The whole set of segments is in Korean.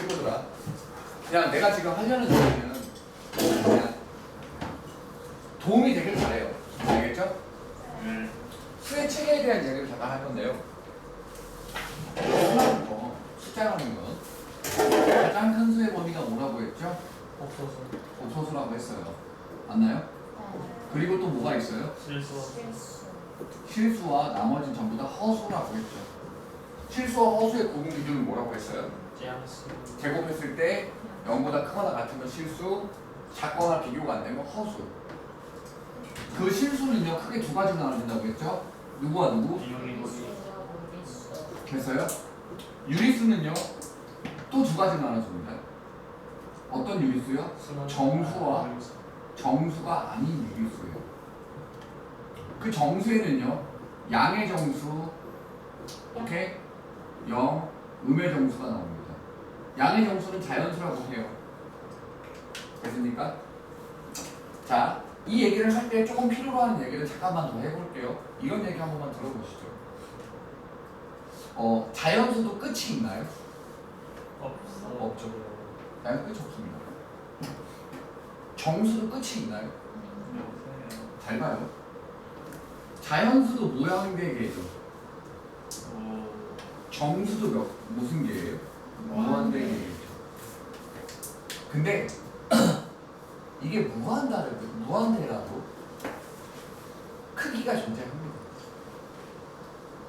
친구들아. 그냥 내가 지금 하려는 얘기는 그냥 도움이 되길 바래요. 알겠죠? 수의 체계에 대한 얘기를 잠깐 할 건데요. 숫자라는 건 가장 큰 수의 범위가 뭐라고 했죠? 옥소수라고 했어요. 맞나요? 그리고 또 뭐가 있어요? 실수와 나머지는 전부 다 허수라고 했죠. 실수와 허수의 구분 기준은 뭐라고 했어요? 제곱했을 때 0보다 크거나 같으면 실수, 작거나 비교가 안 되면 허수. 그 실수는요 크게 두 가지로 나눠진다고 했죠? 누구와 누구? 됐어요? 유리수는요 또 두 가지로 나눠집니다. 어떤 유리수요? 정수와 정수가 아닌 유리수예요. 그 정수에는요 양의 정수, 오케이? 0, 음의 정수가 나옵니다. 양의 정수는 자연수라고 해요. 됐습니까? 자, 이 얘기를 할 때 조금 필요로 하는 얘기를 잠깐만 더 해볼게요. 이런 얘기 한 번만 들어보시죠. 자연수도 끝이 있나요? 없죠. 자연 끝이 없습니다. 정수도 끝이 있나요? 잘 봐요. 자연수도 모양계 개죠. 정수도 무슨 개예요? 무한대 개죠. 근데 이게 무한대라도 크기가 존재합니다.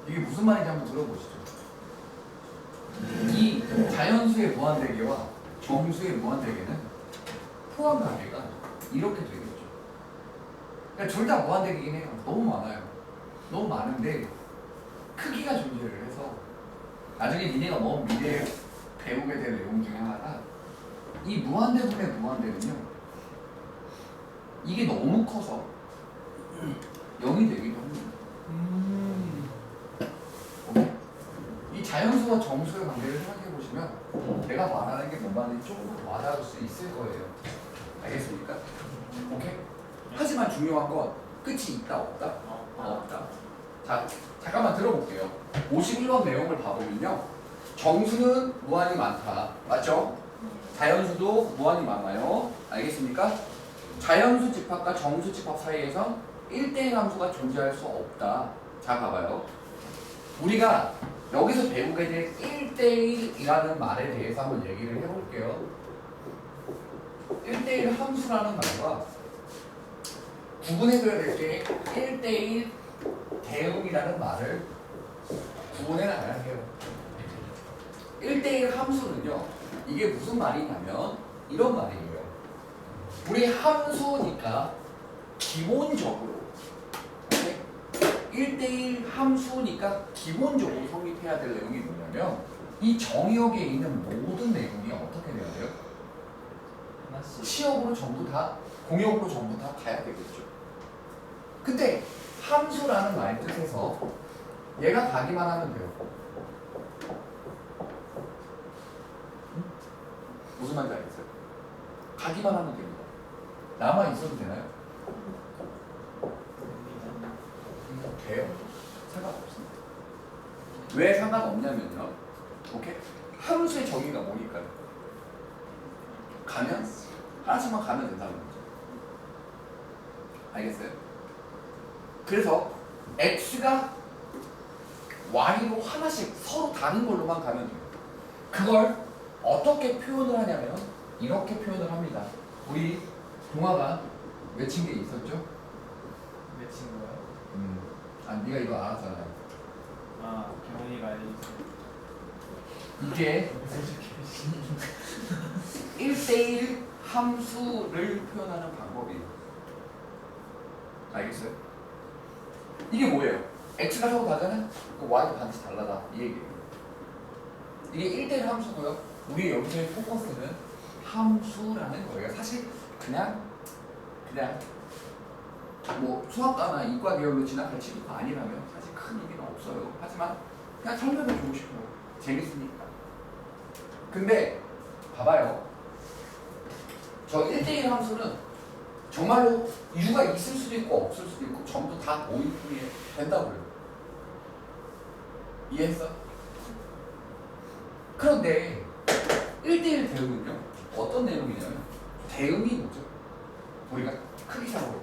이게 무슨 말인지 한번 들어보시죠. 이 자연수의 무한대개와 정수의 무한대개는 포함 관계가 이렇게 되겠죠. 그러니까 둘 다 무한대개긴 해요. 너무 많아요. 너무 많은데 크기가 존재를 해서 나중에 니네가 뭐 미래에 배우게 될 내용 중에 하나가 이 무한대분의 무한대는요 이게 너무 커서 0이 되기도 합니다. 이 자연수와 정수의 관계를 생각해 보시면 내가 말하는 게 뭔 말인지 조금 와닿을 수 있을 거예요. 알겠습니까? 오케이? 하지만 중요한 건 끝이 있다 없다? 없다. 자, 잠깐만 들어볼게요. 51번 내용을 봐보면요 정수는 무한히 많다. 맞죠? 자연수도 무한히 많아요. 알겠습니까? 자연수 집합과 정수 집합 사이에선 1대1 함수가 존재할 수 없다. 자, 봐봐요. 우리가 여기서 배우게 될 1대1이라는 말에 대해서 한번 얘기를 해볼게요. 1대1 함수라는 말과 구분해줘야 될 게 1대1 대응이라는 말을 구분해 나가야 해요. 1대1 함수는요, 이게 무슨 말이냐면 이런 말이에요. 우리 함수니까 기본적으로 1대1 함수니까 기본적으로 성립해야 될 내용이 뭐냐면 이 정의역에 있는 모든 내용이 어떻게 돼야 돼요? 시역으로 전부 다, 공역으로 전부 다 가야 되겠죠. 근데 함수라는 말 뜻에서 얘가 가기만 하면 돼요. 무슨 말인지 알겠어요? 가기만 하면 됩니다. 남아 있어도 되나요? 돼요. 상관없습니다. 왜 상관없냐면요. 오케이? 함수의 정의가 뭐니까요? 가면 하나씩만 가면 된다는 거죠. 알겠어요? 그래서 x가 y로 하나씩 서로 다른 걸로만 가면 돼요. 그걸 어떻게 표현을 하냐면 이렇게 표현을 합니다. 우리 동화가 외친 게 있었죠? 외친 거요? 네가 이거 알았잖아요. 경훈이가 알려줬어요. 이게 1대1 함수를 표현하는 방법이에요. 알겠어요? 이게 뭐예요? x가 서로 다르잖아요? y도 반드시 달라다. 이 얘기예요. 이게 1대1 함수고요. 우리 여기서의 포커스는 함수라는 거예요. 사실 그냥 뭐 수학과나 이과 계열로 진학할 친구가 아니라면 사실 큰 의미는 없어요. 하지만 그냥 설명해주고 싶어요. 재밌으니까. 근데 봐봐요. 저 1대1 함수는 정말로 U가 있을 수도 있고 없을 수도 있고 전부 다 모일 뿐이에요. 된다고요. 이해했어? 그런데 1대1 대응은요 어떤 내용이냐면 대응이 뭐죠? 우리가 크기상으로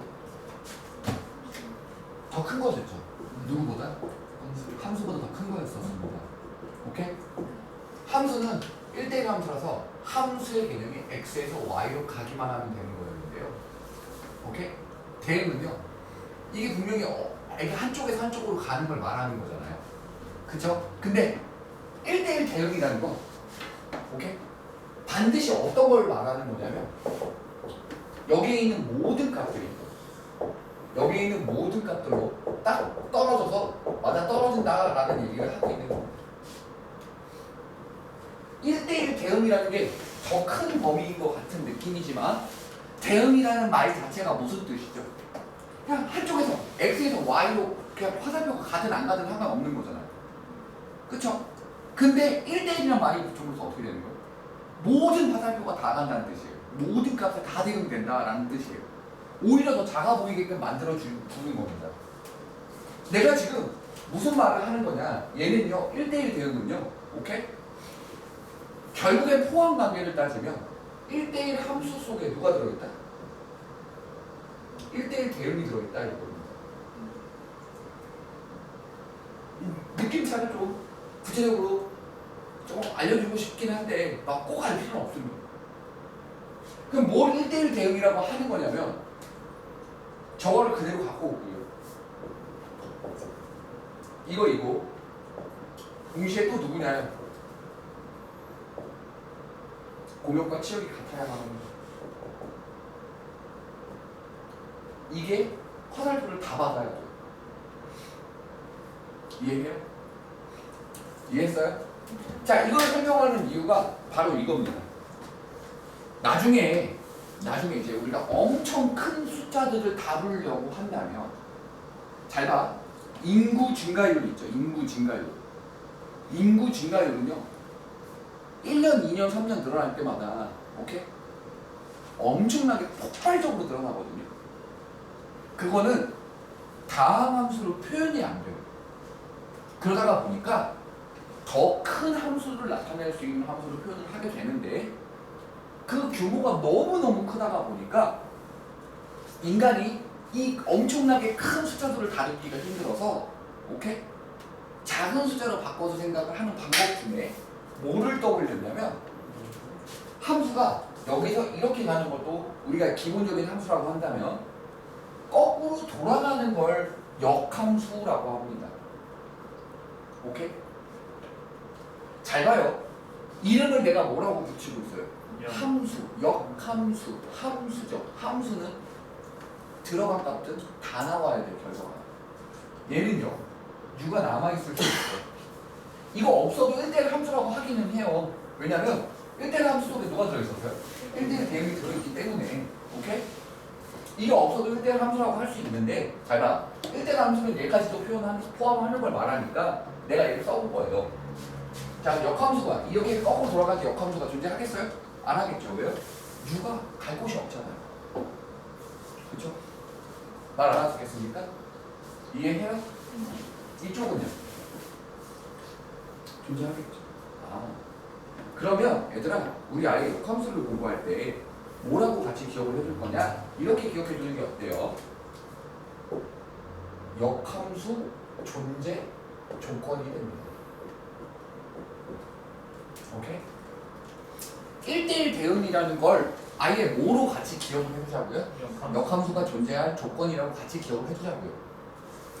더 큰 거였죠. 누구보다? 함수보다 더 큰 거였었습니다. 오케이? 함수는 1대1 함수라서 함수의 개념이 x에서 y로 가기만 하면 되는 거였는데요. 오케이? 대응은요 이게 분명히 이게 한쪽에서 한쪽으로 가는 걸 말하는 거잖아요. 그쵸? 근데 1대1 대응이라는 건 오케이? 반드시 어떤 걸 말하는 거냐면 여기에 있는 모든 값들로 딱 떨어져서 맞아 떨어진다라는 얘기를 하고 있는 겁니다. 1대1 대응이라는 게 더 큰 범위인 것 같은 느낌이지만 대응이라는 말 자체가 무슨 뜻이죠? 그냥 한쪽에서 x에서 y로 그냥 화살표가 가든 안 가든 상관없는 거잖아요. 그쵸? 근데 1대1이란 말이 붙으면서 어떻게 되는 거예요? 모든 화살표가 다 간다는 뜻이에요. 모든 값에 다 대응된다라는 뜻이에요. 오히려 더 작아 보이게끔 만들어주는 겁니다. 내가 지금 무슨 말을 하는 거냐? 얘는요 1대1 대응은요 오케이? 결국엔 포함 관계를 따지면 1대1 함수 속에 누가 들어있다? 1대1 대응이 들어있다 이겁니다. 느낌차를 좀 구체적으로 좀 알려주고 싶긴 한데 막 꼭 알 필요는 없습니다. 그럼 뭘 1대1 대응이라고 하는 거냐면 저거를 그대로 갖고 오고요. 이거 동시에 또 누구냐요? 공역과 치역이 같아야 하는 거죠. 이게 화살표를 다 받아야 돼요. 이해해요? 이해했어요? 자, 이걸 설명하는 이유가 바로 이겁니다. 나중에 이제 우리가 엄청 큰 숫자들을 다루려고 한다면 잘 봐. 인구 증가율 있죠. 인구 증가율은요 1년, 2년, 3년 늘어날 때마다 오케이? 엄청나게 폭발적으로 늘어나거든요. 그거는 다항 함수로 표현이 안 돼요. 그러다가 보니까 더 큰 함수를 나타낼 수 있는 함수로 표현을 하게 되는데 그 규모가 너무너무 크다가 보니까 인간이 이 엄청나게 큰 숫자들을 다루기가 힘들어서 오케이? 작은 숫자로 바꿔서 생각을 하는 방법 중에 뭐를 떠올렸냐면 함수가 여기서 이렇게 가는 것도 우리가 기본적인 함수라고 한다면 거꾸로 돌아가는 걸 역함수라고 합니다. 오케이? 잘 봐요. 이름을 내가 뭐라고 붙이고 있어요? 함수, 역함수, 함수죠. 함수는 들어간 값은 다 나와야 돼요, 결과가. 얘는요, U가 남아있을 수 있어요. 이거 없어도 1대1 함수라고 하기는 해요. 왜냐면 1대1 함수 속에 누가 들어있었어요? 1대1 대응이 들어있기 때문에. 오케이? 이게 없어도 1대1 함수라고 할 수 있는데 잘 봐. 1대1 함수는 얘까지도 포함하는 걸 말하니까 내가 얘를 써본 거예요. 자, 역함수가 이렇게 거꾸로 돌아갈 때 역함수가 존재하겠어요? 안 하겠죠. 왜요? U가 갈 곳이 없잖아요. 그쵸? 말 안 하시겠습니까? 이해해요? 이쪽은요? 존재하겠죠. 그러면 얘들아 우리 아예 역함수를 공부할 때 뭐라고 같이 기억을 해줄 거냐? 이렇게 기억해 주는 게 어때요? 역함수 존재 조건이 됩니다. 오케이? 1대1 대응이라는 걸 아예 뭐로 같이 기억을 해주자고요? 역함수가 존재할 조건이라고 같이 기억을 해주자고요.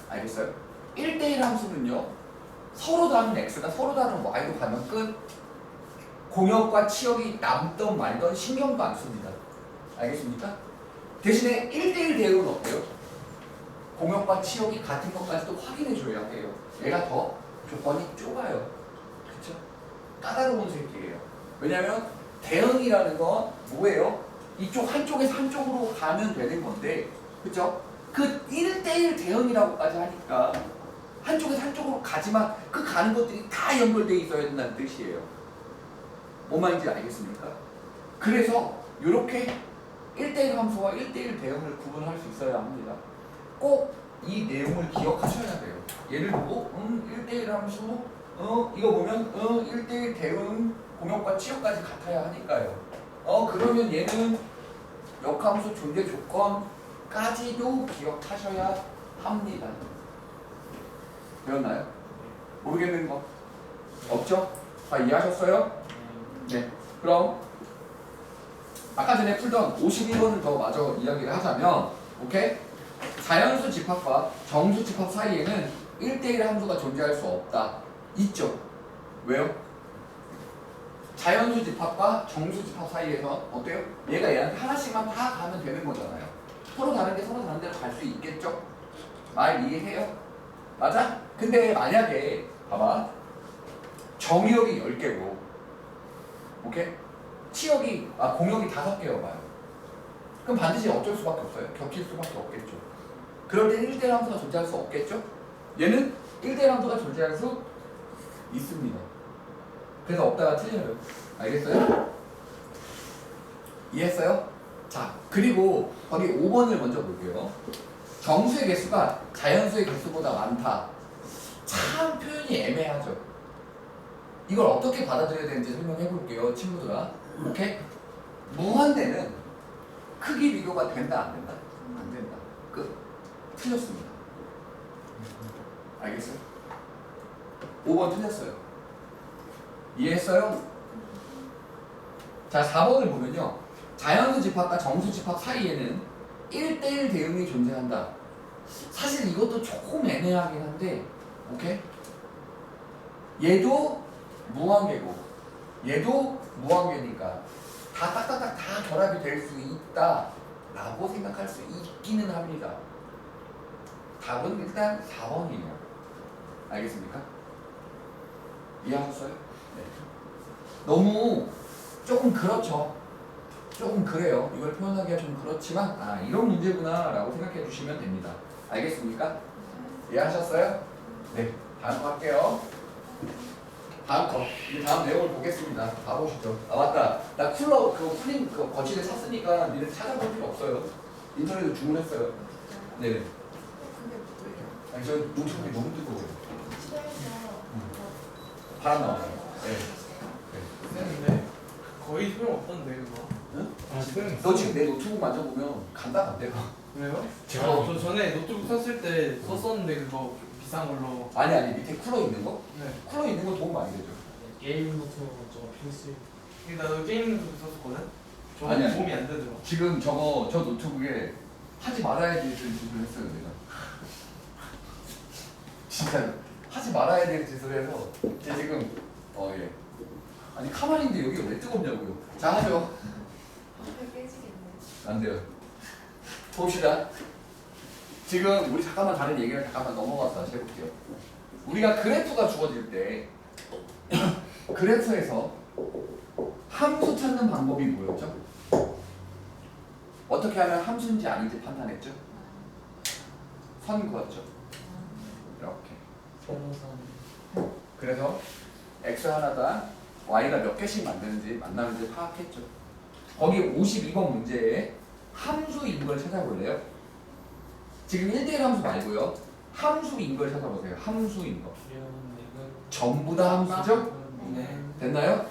알겠어요? 1대1 함수는요 서로 다른 x가 서로 다른 y로 가면 끝. 공역과 치역이 남던 말던 신경도 안 씁니다. 알겠습니까? 대신에 1대1 대응은 어때요? 공역과 치역이 같은 것까지도 확인해 줘야 해요. 얘가 더 조건이 좁아요. 그쵸? 까다로운 새끼예요. 왜냐면 대응이라는 건 뭐예요? 이쪽 한쪽에서 한쪽으로 가면 되는 건데 그쵸? 그 1대1 대응이라고까지 하니까 한쪽에서 한쪽으로 가지만 그 가는 것들이 다 연결되어 있어야 된다는 뜻이에요. 뭔 말인지 알겠습니까? 그래서 이렇게 1대1 함수와 1대1 대응을 구분할 수 있어야 합니다. 꼭 이 내용을 기억하셔야 돼요. 예를 들고 1대1 함수 이거 보면 1대1 대응 공역과 치역까지 같아야 하니까요. 그러면 얘는 역함수 존재 조건까지도 기억하셔야 합니다. 배웠나요? 모르겠는 거 없죠? 다 이해하셨어요? 네. 그럼 아까 전에 풀던 51번을 더 마저 이야기를 하자면, 오케이? 자연수 집합과 정수 집합 사이에는 1대1 함수가 존재할 수 없다. 있죠? 왜요? 자연수 집합과 정수 집합 사이에서 어때요? 얘가 얘한테 하나씩만 다 가면 되는 거잖아요. 서로 다른데 서로 다른 데로 갈 수 있겠죠? 말 이해해요? 맞아? 근데 만약에 봐봐, 정의역이 10개고, 오케이? 치역이 공역이 5개여 봐요. 그럼 반드시 어쩔 수밖에 없어요. 겹칠 수밖에 없겠죠. 그럴 때 1대1 함수가 존재할 수 없겠죠? 얘는 1대1 함수가 존재할 수 있습니다. 그래서 없다가 틀려요. 알겠어요? 이해했어요? 자, 그리고 거기 5번을 먼저 볼게요. 정수의 개수가 자연수의 개수보다 많다. 참 표현이 애매하죠. 이걸 어떻게 받아들여야 되는지 설명해 볼게요, 친구들아. 오케이? 무한대는 크기 비교가 된다, 안 된다? 안 된다. 끝. 틀렸습니다. 알겠어요? 5번 틀렸어요. 이해했어요? 자, 4번을 보면요. 자연수 집합과 정수 집합 사이에는 1대1 대응이 존재한다. 사실 이것도 조금 애매하긴 한데, 오케이? 얘도 무한계고, 얘도 무한계니까 다 딱딱딱 다 결합이 될 수 있다 라고 생각할 수 있기는 합니다. 답은 일단 4번이에요. 알겠습니까? 이해하셨어요? 네. 너무 조금 그렇죠. 조금 그래요. 이걸 표현하기가 좀 그렇지만 이런 문제구나 라고 생각해 주시면 됩니다. 알겠습니까? 이해하셨어요? 네. 다음 거 할게요. 다음 거. 이제 다음 내용을 보겠습니다. 가보시죠. 맞다. 나 쿨러 쿨링 거치대 샀으니까 니네 찾아볼 필요 없어요. 인터넷에 주문했어요. 네네. 아니 저 노트북이 너무 뜨거워요. 바람 나와요. 네. 근데 거의 소용 없던데 그거. 응? 소용 너 지금 내 노트북 만져보면 간다 안 돼요? 왜요? 제가 저 전에 노트북 샀을 때 썼었는데 그거 비싼 걸로. 아니 밑에 쿨러 있는 거? 네. 쿨러 있는 거 도움 많이 되죠. 게임 노트북은 좀 필수. 근데 나도 게임 노트북 썼었거든. 저 아니야. 도움이 안 되더라고. 지금 저 노트북에 하지 말아야 될 짓을 했어요 내가. 진짜 하지 말아야 될 짓을 해서 제 지금 예. 아니 가만히인데 여기가 왜 뜨겁냐고요. 자 하죠. 안 돼요. 봅시다. 지금 우리 잠깐만 다른 얘기를 잠깐만 넘어가서 다시 해볼게요. 우리가 그래프가 주어질 때 그래프에서 함수 찾는 방법이 뭐였죠? 어떻게 하면 함수인지 아닌지 판단했죠? 선 그었죠? 이렇게. 그래서 x 하나당 y가 몇 개씩 만나는지 파악했죠. 거기 52번 문제에 함수인 걸 찾아볼래요? 지금 1대1 함수 말고요. 함수인 걸 찾아보세요. 함수인 거. 전부 다 함수죠? 네. 됐나요?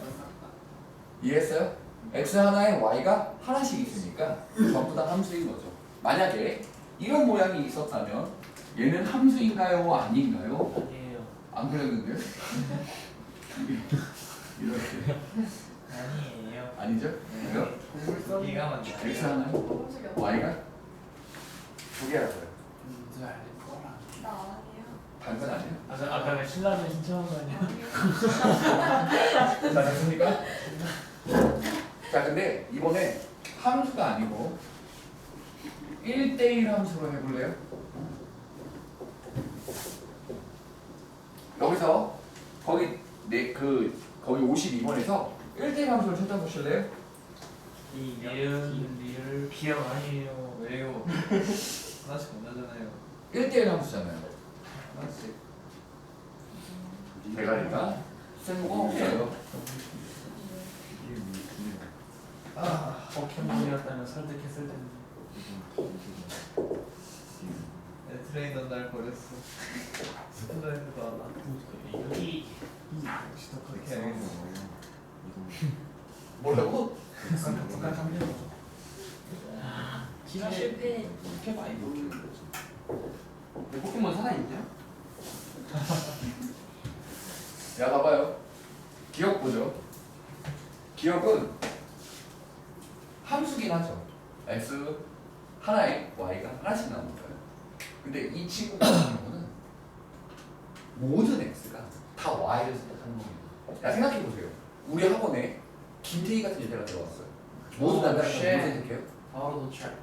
이해했어요? x 하나에 y가 하나씩 있으니까 전부 다 함수인 거죠. 만약에 이런 모양이 있었다면 얘는 함수인가요? 아닌가요? 아니에요. 안 그랬는데요? 이렇게 아니에요. 아니죠? 왜요? 기가 막혀. x 하나에 y가 두 개라고요. 뭔지 알 거라. 나 아니야. 당근 아니에요? 아까 신라면 신청한 거 아니야? 자 됐습니까? 자 근데 이번에 함수가 아니고 1대1 함수로 해볼래요? 여기서 거기 거기 52번에서 1대1 함수를 찾아보실래요? 리을 기억 아니에요. 왜요? 하나씩 만나잖아요. 1대1 함수잖아요. 하나씩. 대가리가 쓸모가 없어요. 포켓몬이었다면 설득했을 텐데. 내 트레이너 날 버렸어. 스트레이너도 알아. 여기 그렇게 알겠어. 뭐라고? 약간 감기는 거죠. 기사 실패. 이렇게 많이 먹히는 거지. 근데 포켓몬 살아있냐? 야 봐봐요. 기억 보죠. 기억은 함수긴 하죠. x 하나에 y가 하나씩 나오니까요. 근데 이 친구 같은 경우는 모든 x가 다 y를 선택하는 겁니다. 야 생각해 보세요. 우리 학원에 김태희 같은 여자가 들어왔어요. 모든 남자가 누구 선택해요? 바로 도착.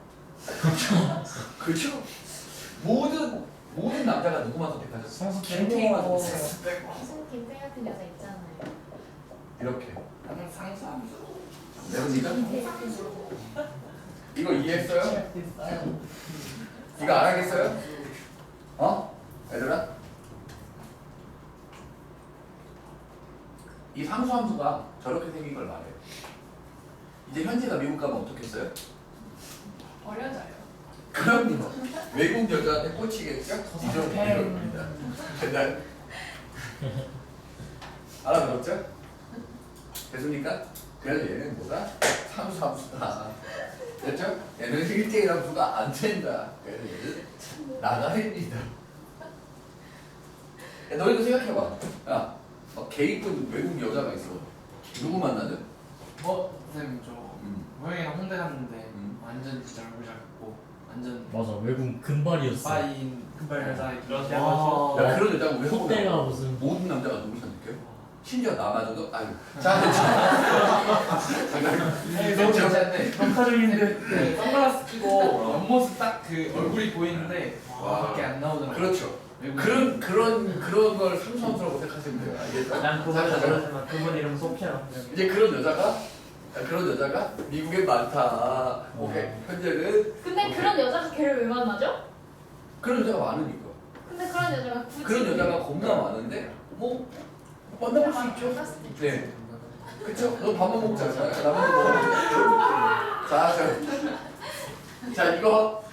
그렇죠? 모든 남자가 누구만 선택하죠? 선수 김태희만 빼고. 선택해요. 무슨 김태 같은 여자 있잖아요. 이렇게. 나는 상수함수. 내가 김태 같은 여자. 이거 이해했어요? 이거 안 하겠어요? 어? 얘들아? 이 상수함수가 저렇게 생긴 걸 말해요. 이제 현재가 미국 가면 어떻겠어요? 어려져요. 그럼요. 외국 여자한테 꽂히겠죠? 이겁니다. 난 알아들었죠? 됐습니까? 그래서 얘는 뭐다? 상수함수다. 됐죠? 얘는 1대1 함수가 안 된다. 그래서 얘는 나가입니다. 야, 너희도 생각해봐. 야, 개이쁜 외국 여자가 있어. 누구 만나든? 선생님 저 고양이랑 홍대 갔는데 완전 진짜 얼굴 작고 완전 맞아 외국 금발이었어. 빠인 금발 여자 이런 와. 야, 그런 여자가 왜 콧대가 하고 무슨 모든 남자가 누구 선택해요? 심지어 나마저도 아유. 자, 너무 괜찮네. 평가적인데. 네, 선글라스 끼고 옆모습 딱 그 얼굴이 보이는데 와. 밖에 안 나오더라고요. 그렇죠. 외국인. 그런 걸 상수함수라고 생각하시면 돼요. 알겠죠? 난 그건 자, 모르지만 그분 이름 소피아. 이제 그런 여자가 미국에 많다. 오케이. 현재는 근데 그런 여자가 걔를 왜 만나죠? 그런 여자가 많으니까. 근데 그런 여자가 굳이 그런 여자가 겁나 많은데 뭐 만나볼 수 있죠. 만났을 때 네. 그쵸? 너 밥만 먹자. 자, 라면도 먹어. 자, 이거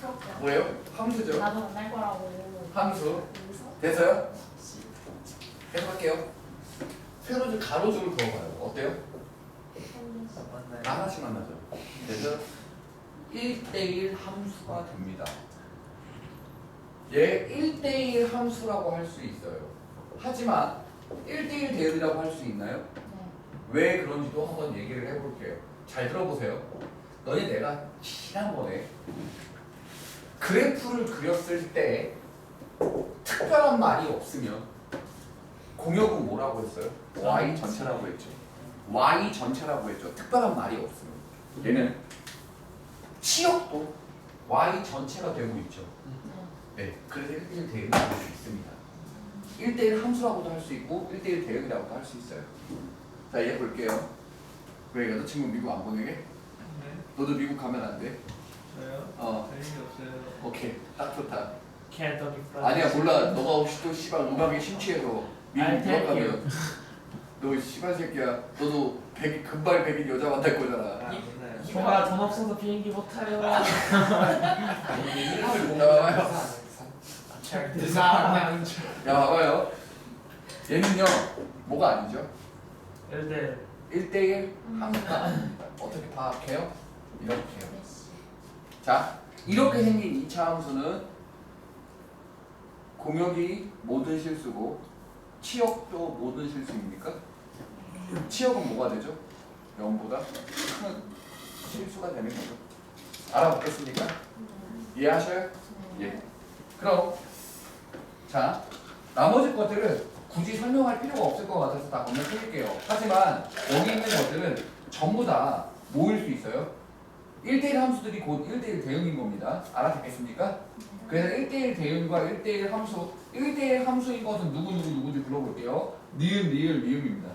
부럽다. 뭐예요? 함수죠. 나도 만날 거라고. 함수. 여기서? 됐어요? 계속할게요. 세로줄 가로줄을 그어봐요. 어때요? 맞나요? 하나씩 만나죠. 그래서 1대1 함수가 됩니다. 얘 1대1 함수라고 할 수 있어요. 하지만 1대1 대응이라고 할 수 있나요? 네. 왜 그런지도 한번 얘기를 해볼게요. 잘 들어보세요. 너희 내가 지난번에 그래프를 그렸을 때 특별한 말이 없으면 공역은 뭐라고 했어요? y 전체라고 했죠. y 전체라고 했죠. 특별한 말이 없으면 얘는 치역도 y 전체가 되고 있죠. 네, 그래서 1대1 대응을 할 수 있습니다. 1대1 함수라고도 할 수 있고 1대1 대응이라고도 할 수 있어요. 자, 이제 볼게요. 왜 여자친구 미국 안 보내게? 네. 너도 미국 가면 안 돼? 저요? 어, 할 일이 없어요. 오케이. 딱 좋다. 캔터기 프라이드. 아니야, 몰라. 너가 혹시 또 씨발 음악에 심취해서 미국 I'll take 들어가면 너 씨발 새끼야. 너도 금발 백인 여자 만날 거잖아. 형아 돈 없어서 비행기 못 타요. 야, 봐봐요. 얘는요, 뭐가 아니죠? 1대 1대1 함수가 아닙니다. 어떻게 파악해요? 이렇게요. 네. 자, 이렇게 생긴 2차 함수는 공역이 모든 실수고 치역도 모든 실수입니까? 치역은 뭐가 되죠? 0보다 큰 실수가 되는 거죠. 알아보겠습니까? 이해하셔요? 예. 그럼 자, 나머지 것들은 굳이 설명할 필요가 없을 것 같아서 다 건너뛸게요. 하지만 여기 있는 것들은 전부 다 모일 수 있어요. 1대1 함수들이 곧 1대1 대응인 겁니다. 알아듣겠습니까? 그래서 1대1 대응과 1대1 함수, 1대1 함수인 것은 누구인지 불러볼게요. 니은, 리을, 미음입니다.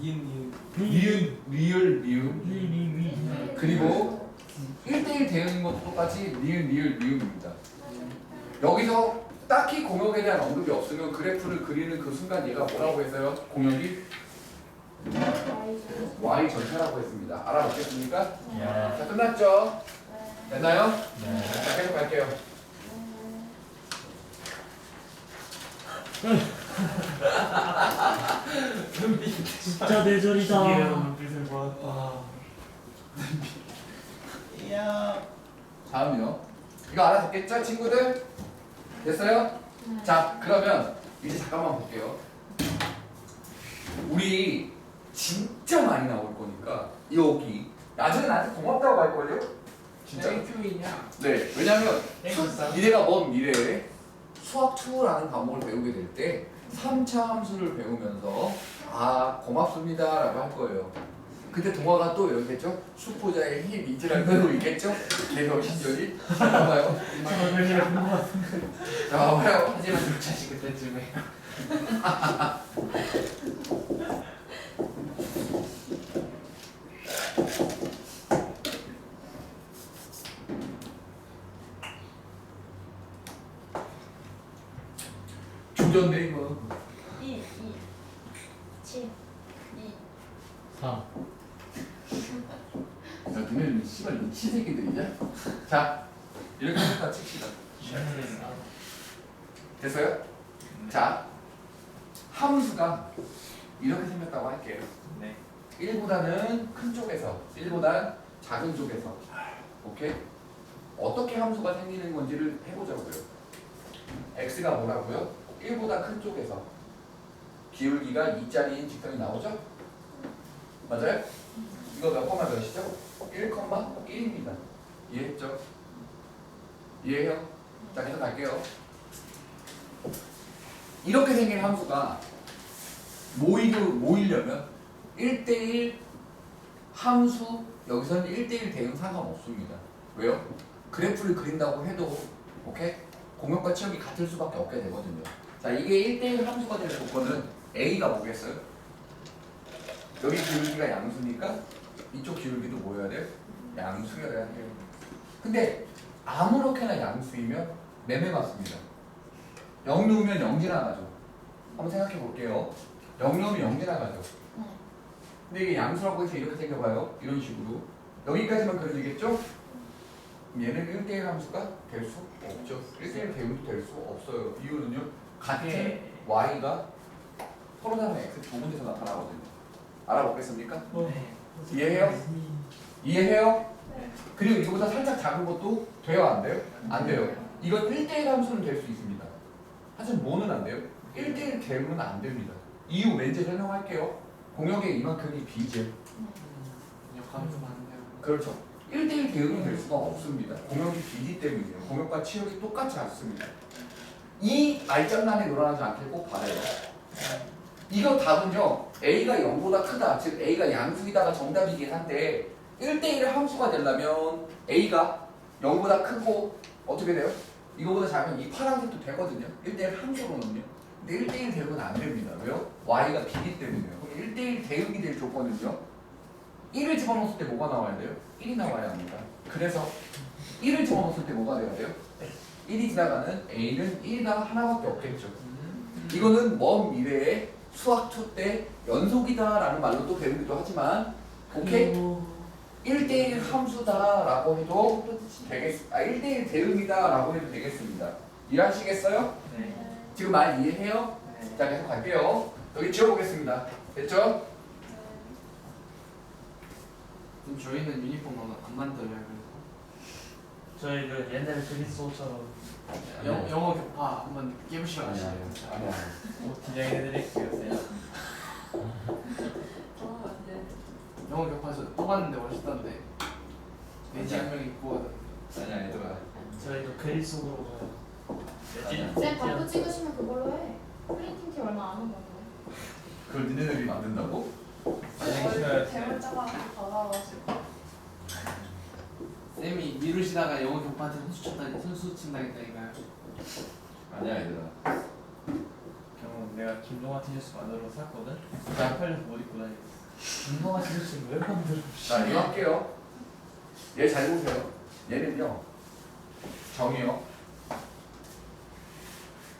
이은 니은, 리을, 미음. 그리고 1대1 대응인 것도 똑같이 니은, 리을, 미음입니다. 여기서 딱히 공역에 대한 언급이 없으면 그래프를 그리는 그 순간 얘가 뭐라고 했어요? 공역이 y 전체라고 했습니다. 알아듣겠습니까? 자, 끝났죠? 됐나요? 자, 계속 갈게요. 눈빛 진짜 대절이다. 이해로운 눈빛을 보았다. 이야. 다음이요. 이거 알아듣겠죠, 친구들? 됐어요? 네. 자, 그러면 이제 잠깐만 볼게요. 우리 진짜 많이 나올 거니까 여기 나중에 나한테 고맙다고 할걸요? 진짜? 땡큐이냐? 네, 왜냐면 땡큐. 미래가 먼 미래에 수학 2라는 과목을 배우게 될 때 3차 함수를 배우면서 아 고맙습니다 라고 할 거예요. 그때 동화가 또 이러겠죠? 수포자의 힘 이지랄 배우고 있겠죠? 개성 시절이 봐봐요. 저는 궁금한. 자 봐봐요. 하지만 조차시 그때쯤에. 조졌네 이거. 2, 2, 7, 2. 3. 야 너네는 씨발 미친 새끼들이냐? 자 이렇게 해서 칩시다. 됐어요? 자 함수가 이렇게 생겼다고 할게요. 네. 1보다는 큰 쪽에서 1보다 작은 쪽에서 오케이? 어떻게 함수가 생기는 건지를 해보자고요. x가 뭐라고요? 1보다 큰 쪽에서 기울기가 2짜리인 직선이 나오죠? 맞아요? 이거 몇 콤마 몇이죠? 1,1입니다. 이해했죠? 이해해요? 자 계속 갈게요. 이렇게 생긴 함수가 모이려면 1대1 함수 여기서는 1대1 대응 상관없습니다. 왜요? 그래프를 그린다고 해도 오케이? 공역과 치역이 같을 수밖에 없게 되거든요. 자 이게 1대1 함수가 될 조건은 A가 뭐겠어요? 여기 기울기가 양수니까 이쪽 기울기도 뭐여야 돼요? 양수여야 돼요. 근데 아무렇게나 양수이면 매매 맞습니다. 0 넣으면 0 지나가죠. 한번 생각해 볼게요. 0 넣으면 0 지나가죠. 네. 근데 이게 양수라고 해서 이렇게 생겨봐요. 이런 식으로. 여기까지만 그려지겠죠? 그럼 얘는 1대1 함수가 될 수 없죠. 1대1 대응도 될 수 없어요. 이유는요. 같은 네. y가 서로 다른 x 두 군데서 나타나거든요. 알아보겠습니까? 네. 이해해요? 이해해요? 네. 그리고 이거보다 살짝 작은 것도 돼요? 안 돼요? 안 돼요. 이건 1대1 함수는 될 수 있습니다. 하지만 뭐는 안 돼요? 1대1 대응은 안 됩니다. 이유 왠지 설명할게요. 공역의 이만큼이 b죠. 역할을 좀 하는데요. 그렇죠. 1대1 대응이 될 수가 없습니다. 공역이 b이기 때문이에요. 공역과 치역이 똑같지 않습니다. 이 말장난에 놀아나지 않길 꼭 바라요. 이거 답은요. A가 0보다 크다. 즉 A가 양수이다가 정답이긴 한데 1대1 함수가 되려면 A가 0보다 크고 어떻게 돼요? 이거보다 작으면 이 파란색도 되거든요. 1대1 함수로는요. 근데 1대1 대응은 안 됩니다. 왜요? Y가 B이기 때문이에요. 그럼 1대1 대응이 될 조건은요. 1을 집어넣었을 때 뭐가 나와야 돼요? 1이 나와야 합니다. 그래서 1을 집어넣었을 때 뭐가 돼야 돼요? 1이 지나가는 A는 1이나 하나밖에 없겠죠. 이거는 먼 미래에 수학 2 때 연속이다라는 말로 또 배우기도 하지만 오케이? 1대1 함수다라고 해도 되겠습니다. 1대1 대응이다라고 해도 되겠습니다. 이해하시겠어요? 네. 지금 말 이해해요? 네. 자 계속 갈게요. 여기 지워보겠습니다. 됐죠? 그럼 저희는 유니폼 안 만들어요. 그래서 저희는 옛날 그리스어처럼 영어 교파 한번 깨보시면 아시죠? 아니야. 디자인해드릴게요. 영어 교파에서 또 봤는데 멋있던데. 돼지 한 명 있고 아니야 얘들아. 저희도 그리스어로 가요. 아니야. 쌤 발표 찍으시면 그걸로 해. 프린팅 티 얼마 안 한 건데. 그걸 니네들이 만든다고? 대물 짜가지고 받아가지고. 쌤이 미루시다가 영어 교파한테 선수 친다니까요. 아니야 얘들아. 경우 내가 김동아 티셔츠 만들어 샀거든. 나 팔려서 못 입고 다니고. 김동아 티셔츠를 왜 만들어? 자 이거 할게요. 얘 잘 보세요. 얘는요. 정의요.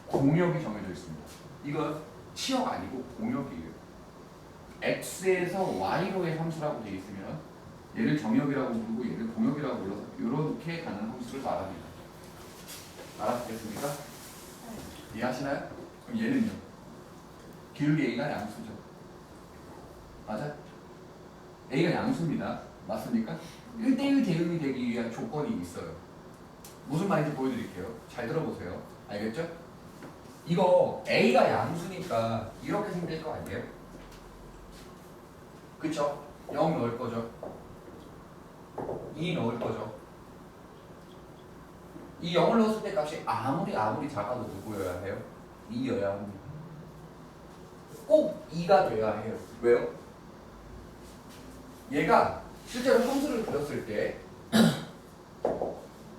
공역이 정해져 있습니다. 이건 치역 아니고 공역이에요. x에서 y로의 함수라고 되어 있으면 얘를 정역이라고 부르고 얘를 공역이라고 불러서 이렇게 가는 함수를 말합니다. 알아듣겠습니까? 이해하시나요? 그럼 얘는요. 기울기 a가 양수죠. 맞아? A가 양수입니다. 맞습니까? 1대1 대응이 되기 위한 조건이 있어요. 무슨 말인지 보여드릴게요. 잘 들어보세요. 알겠죠? 이거 A가 양수니까 이렇게 생길 거 아니에요? 그쵸? 0 넣을 거죠. 2 넣을 거죠. 이 0을 넣었을 때 값이 아무리 작아도 누구여야 해요? 2여야 합니다. 꼭 2가 돼야 해요. 왜요? 얘가 실제로 함수를 그렸을 때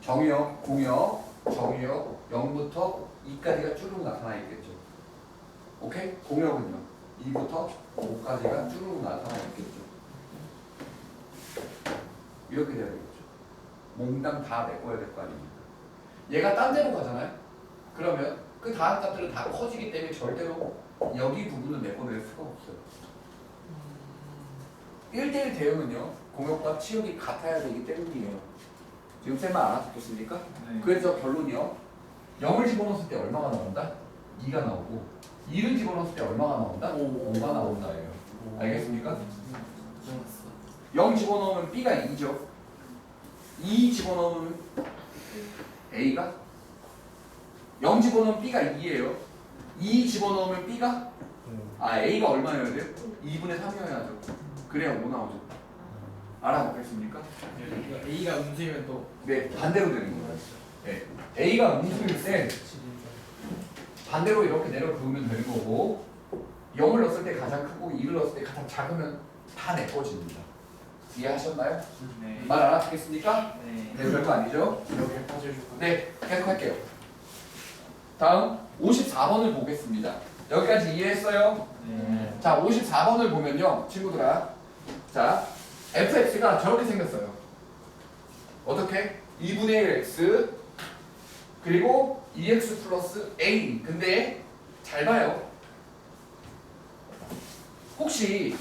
정의역, 공역, 정의역 0부터 2까지가 쭈르륵 나타나 있겠죠. 오케이? 공역은요. 2부터 5까지가 쭈르륵 나타나 있겠죠. 이렇게 돼야 되겠죠. 몽땅 다 메꿔야 될 거 아닙니까? 얘가 딴 데로 가잖아요? 그러면 그 다음 값들은 다 커지기 때문에 절대로 여기 부분은 메꿔낼 수가 없어요. 1대1 대응은요. 공역과 치역이 같아야 되기 때문이에요. 지금 쌤만 알아듣겠습니까? 네. 그래서 결론이요. 0을 집어넣었을 때 얼마가 나온다? 2가 나오고 2를 집어넣었을 때 얼마가 나온다? 5가 나온다예요. 알겠습니까? 0 집어넣으면 B가 2죠. 2 집어넣으면 A가 0 집어넣으면 B가 2예요. 2 집어넣으면 B가 A가 얼마여야 돼요? 2분의 3이어야죠. 그래야 5 나오죠. 알아보겠습니까? 이거 A가 음수이면 또 네, 반대로 되는 거예요. 네. A가 음수일 때 반대로 이렇게 내려 그으면 되는 거고 0을 넣었을 때 가장 크고 2를 넣었을 때 가장 작으면 다 내꺼집니다. 이해하셨나요? 네. 말 알아듣겠습니까? 네. 네, 별거 아니죠? 이렇게 빠져주고 네, 계속 할게요. 다음 54번을 보겠습니다. 여기까지 이해했어요? 네. 자, 54번을 보면요, 친구들아. 자, fx가 저렇게 생겼어요. 어떻게? 2분의 1 x 그리고 2x 플러스 a. 근데 잘 봐요. 혹시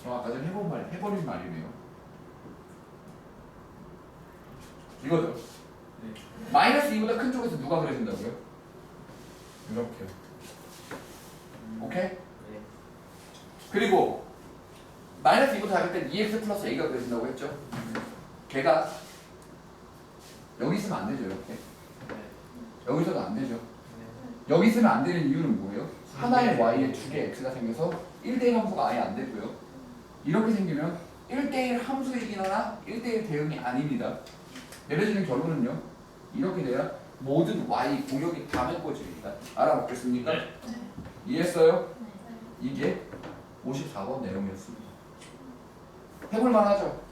아까 전에 해버린 말이네요. 이거죠. 네. 마이너스 2보다 큰 쪽에서 누가 그려진다고요? 이렇게. 오케이? 네. 그리고 마이너스 2보다 작을 땐 2x 플러스 a가 그려진다고 했죠? 걔가 여기 있으면 안 되죠, 이렇게. 네. 여기서도 안 되죠. 네. 여기 있으면 안 되는 이유는 뭐예요? 하나의 y에 두 개의 x가 생겨서 1대1 함수가 아예 안 되고요. 이렇게 생기면 1대1 함수이긴 하나 1대1 대응이 아닙니다. 내려지는 결론은요. 이렇게 돼야 모든 y 공역이 다 메꿔집니다. 알아먹겠습니까? 네. 이해했어요? 이게 54번 내용이었습니다. 해볼만 하죠?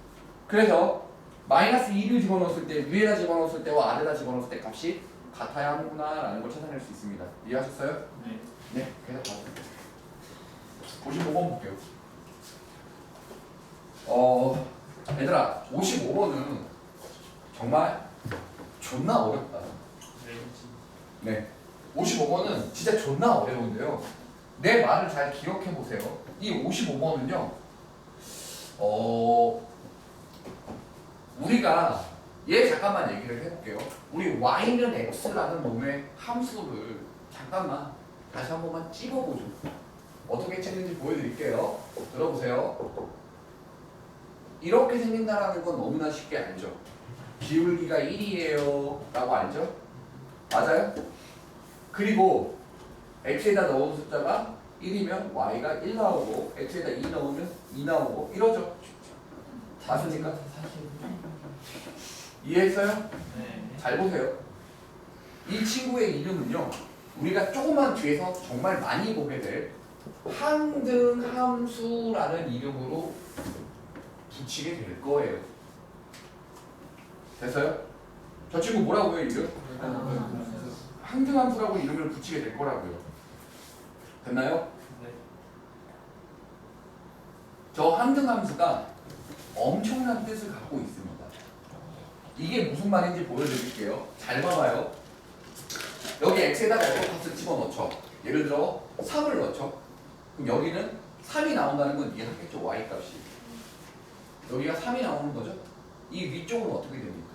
그래서 마이너스 2를 집어넣었을 때 위에다 집어넣었을 때와 아래다 집어넣었을 때 값이 같아야 하는구나 라는 걸 찾아낼 수 있습니다. 이해하셨어요? 네. 네, 계속 봐요. 55번 볼게요. 얘들아, 55번은 정말 존나 어렵다. 네, 55번은 진짜 존나 어려운데요. 내 말을 잘 기억해 보세요. 이 55번은요, 우리가 얘 잠깐만 얘기를 해볼게요. 우리 y는 x라는 놈의 함수를 잠깐만 다시 한 번만 찍어보죠. 어떻게 찍는지 보여드릴게요. 들어보세요. 이렇게 생긴다라는 건 너무나 쉽게 알죠. 기울기가 1이에요 라고 알죠? 맞아요? 그리고 x에다 넣은 숫자가 1이면 y가 1 나오고 x에다 2 넣으면 2 나오고 이러죠. 맞습니까? 이해했어요? 네. 잘 보세요. 이 친구의 이름은요, 우리가 조금만 뒤에서 정말 많이 보게 될 항등함수라는 이름으로 붙이게 될 거예요. 됐어요? 저 친구 뭐라고요, 이름? 항등함수라고 이름을 붙이게 될 거라고요. 됐나요? 네. 저 항등함수가 엄청난 뜻을 갖고 있습니다. 이게 무슨 말인지 보여드릴게요. 잘 봐봐요. 여기 x에다가 f값을 집어넣죠. 예를 들어 3을 넣죠. 그럼 여기는 3이 나온다는 건 이해하겠죠? y값이. 여기가 3이 나오는 거죠. 이 위쪽은 어떻게 됩니까?